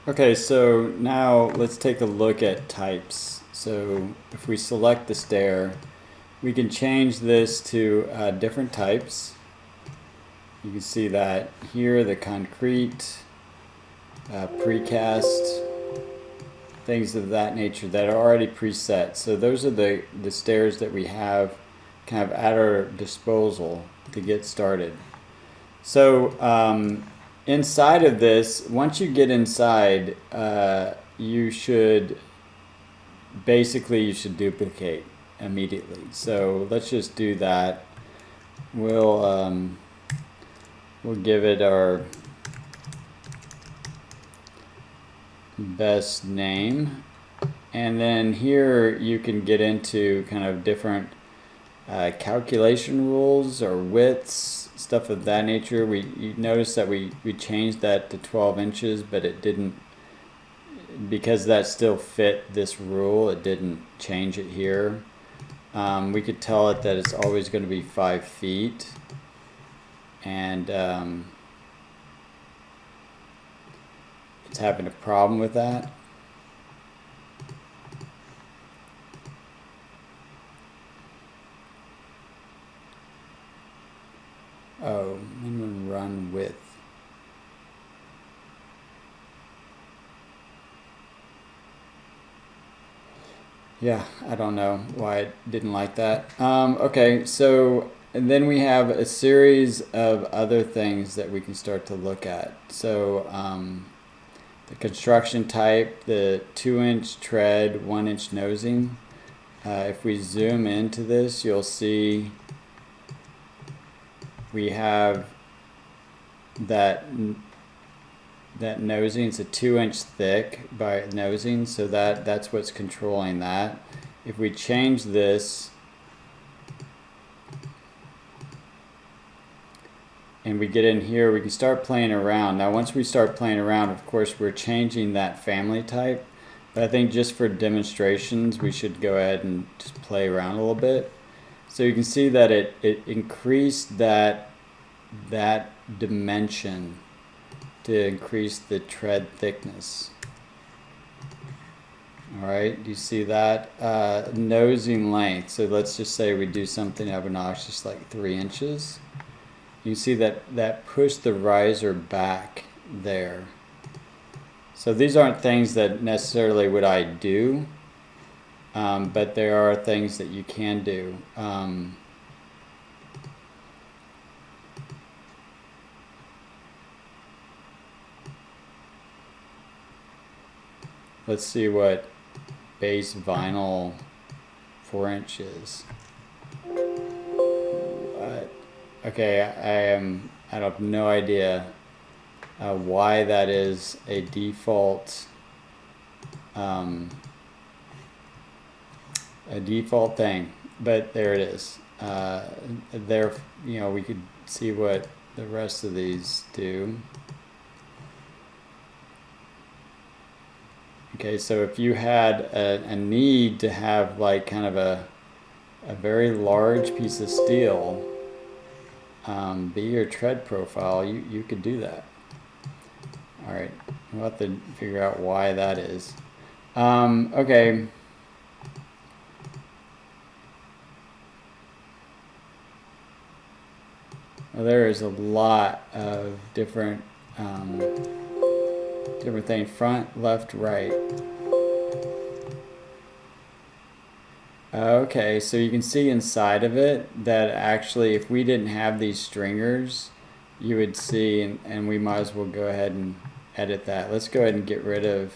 Okay, so now let's take a look at types. So if we select the stair, we can change this to different types. You can see that here, the concrete, precast, things of that nature that are already preset. So those are the stairs that we have kind of at our disposal to get started. So inside of this, once you get inside, you should duplicate immediately. So let's just do that. We'll give it our best name, and then here you can get into kind of different calculation rules or widths, stuff of that nature. You notice that we changed that to 12 inches, but it didn't, because that still fit this rule, it didn't change it here. We could tell it that it's always going to be 5 feet, and it's having a problem with that. Oh, minimum run width. Yeah, I don't know why it didn't like that. Okay, so and then we have a series of other things that we can start to look at. So the construction type, the 2-inch tread, 1-inch nosing. If we zoom into this, you'll see we have that nosing. It's a 2-inch thick by nosing, so that's what's controlling that. If we change this and we get in here, we can start playing around. Now once we start playing around, of course we're changing that family type, but I think just for demonstrations we should go ahead and just play around a little bit. So you can see that it increased that dimension to increase the tread thickness. Alright, do you see that? Nosing length, so let's just say we do something obnoxious like 3 inches. You see that pushed the riser back there. So these aren't things that necessarily would I do, but there are things that you can do. Let's see what base vinyl 4 inches. Okay, I have no idea why that is a default thing, but there it is. There, we could see what the rest of these do. Okay, so if you had a need to have like kind of a very large piece of steel be your tread profile, you could do that. Alright, we'll have to figure out why that is. Okay. Well, there is a lot of different things. Front, left, right. Okay, so you can see inside of it that actually if we didn't have these stringers, you would see, and we might as well go ahead and edit that. Let's go ahead and get rid of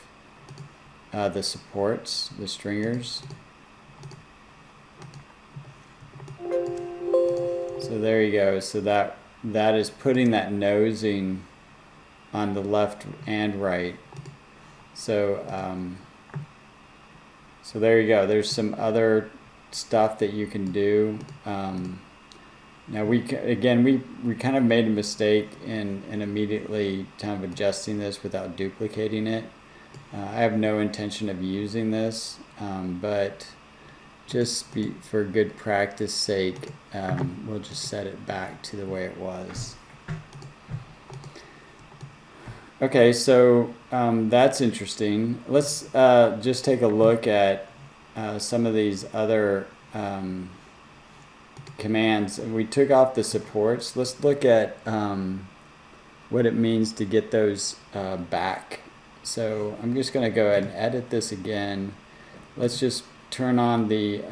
the supports, the stringers. So there you go. So that is putting that nosing on the left and right. So so there you go. There's some other stuff that you can do. Now we kind of made a mistake in immediately kind of adjusting this without duplicating it. I have no intention of using this, but just for good practice sake, we'll just set it back to the way it was. Okay, so that's interesting. Let's just take a look at some of these other commands. We took off the supports. Let's look at what it means to get those back. So I'm just going to go ahead and edit this again. Let's just turn on the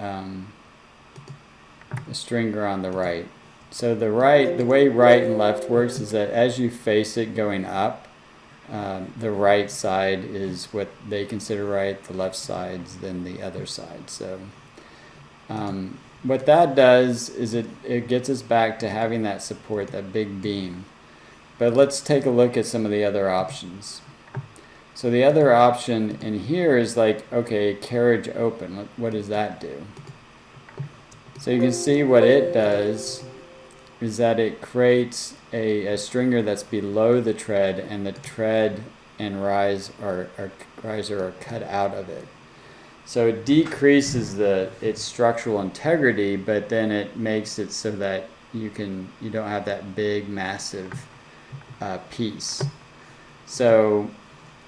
stringer on the right. So the way right and left works is that as you face it going up, the right side is what they consider right, the left side's then the other side. So what that does is it gets us back to having that support, that big beam. But let's take a look at some of the other options. So the other option in here is like, okay, carriage open. What does that do? So you can see what it does is that it creates a stringer that's below the tread, and the tread and riser are cut out of it. So it decreases its structural integrity, but then it makes it so that you don't have that big massive piece. So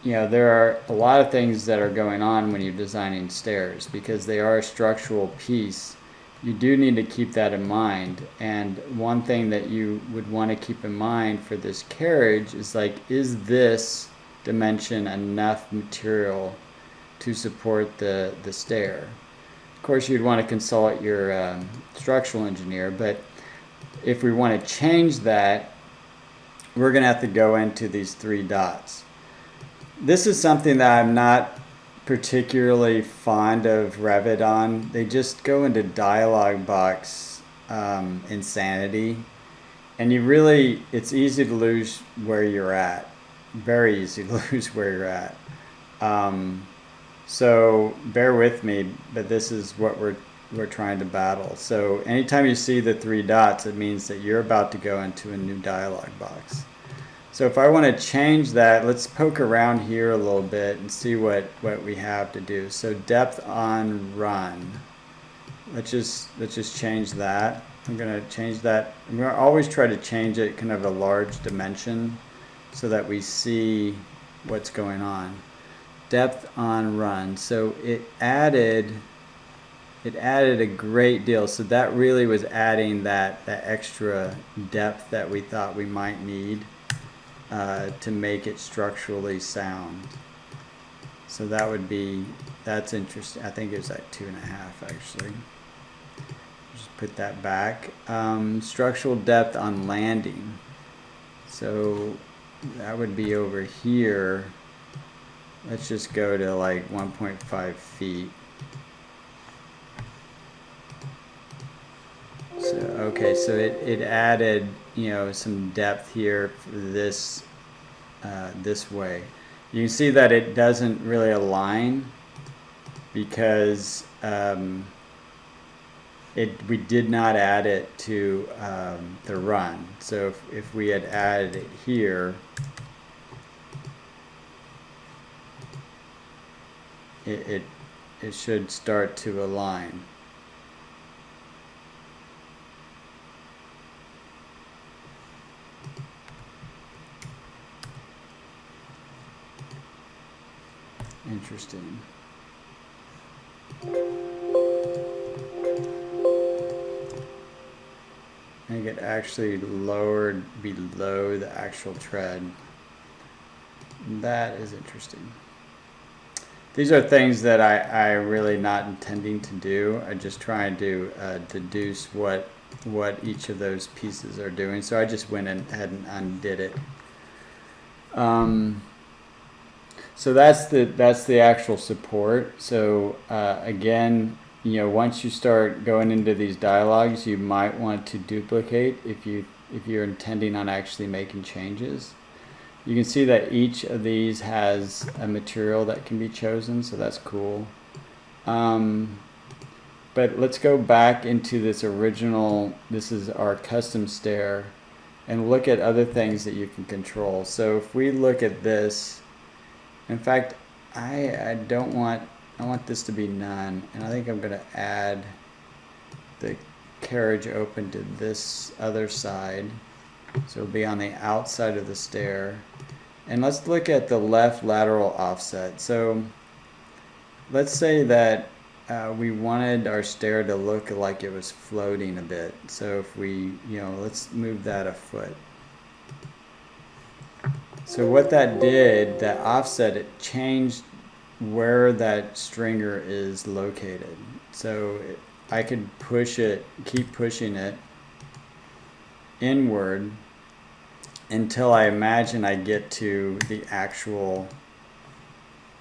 there are a lot of things that are going on when you're designing stairs, because they are a structural piece. You do need to keep that in mind. And one thing that you would want to keep in mind for this carriage is like, is this dimension enough material to support the stair? Of course, you'd want to consult your structural engineer, but if we want to change that, we're going to have to go into these 3 dots. This is something that I'm not particularly fond of Revit on. They just go into dialog box insanity, and it's easy to lose where you're at. Very easy to lose where you're at. So bear with me, but this is what we're trying to battle. So anytime you see the 3 dots, it means that you're about to go into a new dialog box. So if I want to change that, let's poke around here a little bit and see what we have to do. So depth on run. Let's just change that. I'm going to change that. I'm going to always try to change it kind of a large dimension so that we see what's going on. Depth on run. So it added a great deal. So that really was adding that extra depth that we thought we might need to make it structurally sound. So that's interesting. I think it was like 2.5 actually. Just put that back. Structural depth on landing. So that would be over here. Let's just go to like 1.5 feet. So okay, so it added some depth here for this way. You can see that it doesn't really align because we did not add it to the run. So if we had added it here, it should start to align. Interesting. I think it actually lowered below the actual tread. That is interesting. These are things that I really not intending to do. I just trying to deduce what each of those pieces are doing. So I just went ahead and undid it. So that's the actual support. So again, once you start going into these dialogues, you might want to duplicate if you're intending on actually making changes. You can see that each of these has a material that can be chosen, so that's cool. But let's go back into this original, this is our custom stair, and look at other things that you can control. So if we look at this, in fact, I want this to be none, and I think I'm going to add the carriage open to this other side. So it'll be on the outside of the stair. And let's look at the left lateral offset. So let's say that we wanted our stair to look like it was floating a bit. So if we, let's move that a foot. So what that did, that offset, it changed where that stringer is located. So I could push it, keep pushing it inward until I imagine I get to the actual,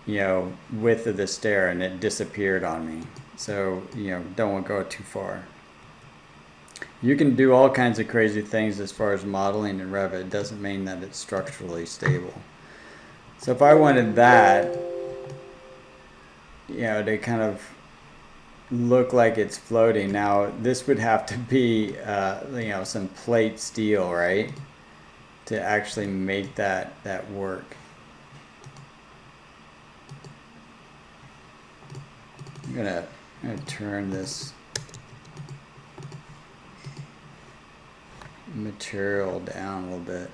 width of the stair, and it disappeared on me. So, don't want to go too far. You can do all kinds of crazy things as far as modeling in Revit. It doesn't mean that it's structurally stable. So if I wanted that, to kind of look like it's floating. Now, this would have to be, some plate steel, right? To actually make that work. I'm gonna turn this material down a little bit.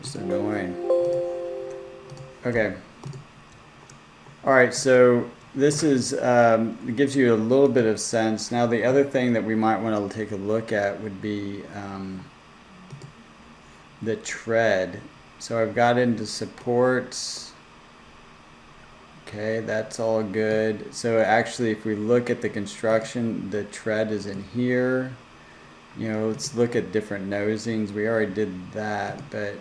Just annoying. Okay. All right, so this is it gives you a little bit of sense. Now the other thing that we might want to take a look at would be the tread. So I've got into supports. Okay, that's all good. So actually, if we look at the construction, the tread is in here. Let's look at different nosings. We already did that, but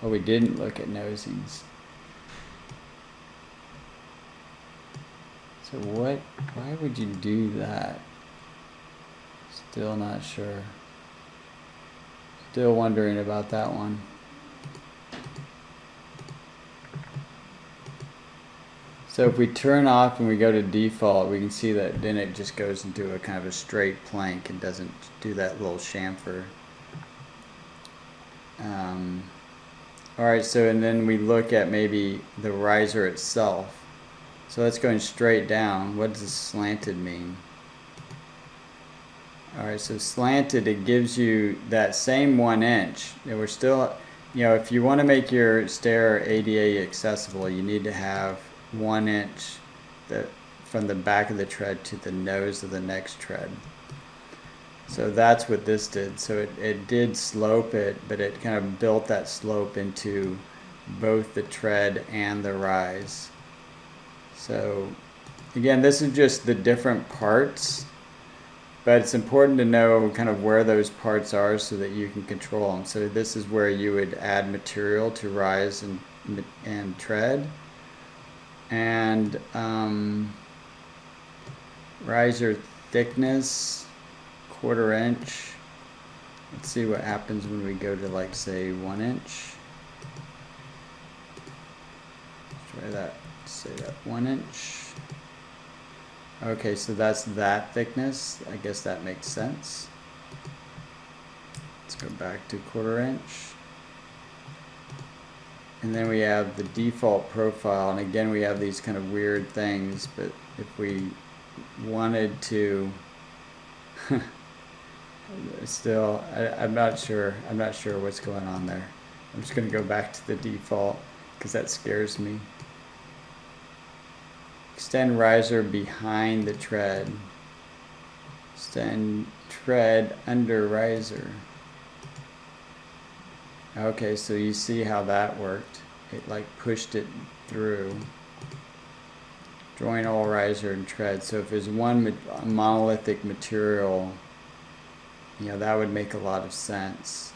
we didn't look at nosings. So why would you do that? Still not sure. Still wondering about that one. So if we turn off and we go to default, we can see that then it just goes into a kind of a straight plank and doesn't do that little chamfer. All right, so and then we look at maybe the riser itself. So that's going straight down. What does slanted mean? All right, so slanted, it gives you that same 1 inch. And we're still, if you want to make your stair ADA accessible, you need to have 1 inch from the back of the tread to the nose of the next tread. So that's what this did. So it did slope it, but it kind of built that slope into both the tread and the rise. So again, this is just the different parts, but it's important to know kind of where those parts are so that you can control them. So this is where you would add material to rise and tread. And riser thickness, 1/4 inch. Let's see what happens when we go to, like, say 1 inch. Let's try that. Say that 1 inch. Okay, so that's that thickness. I guess that makes sense. Let's go back to 1/4 inch. And then we have the default profile, and again we have these kind of weird things, but if we wanted to still, I'm not sure what's going on there. I'm just going to go back to the default because that scares me. Extend riser behind the tread. Extend tread under riser. Okay, so you see how that worked. It like pushed it through. Join all riser and tread. So if there's one monolithic material, that would make a lot of sense.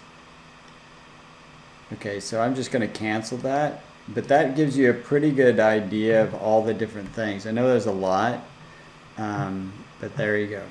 Okay, so I'm just going to cancel that. But that gives you a pretty good idea of all the different things. I know there's a lot, but there you go.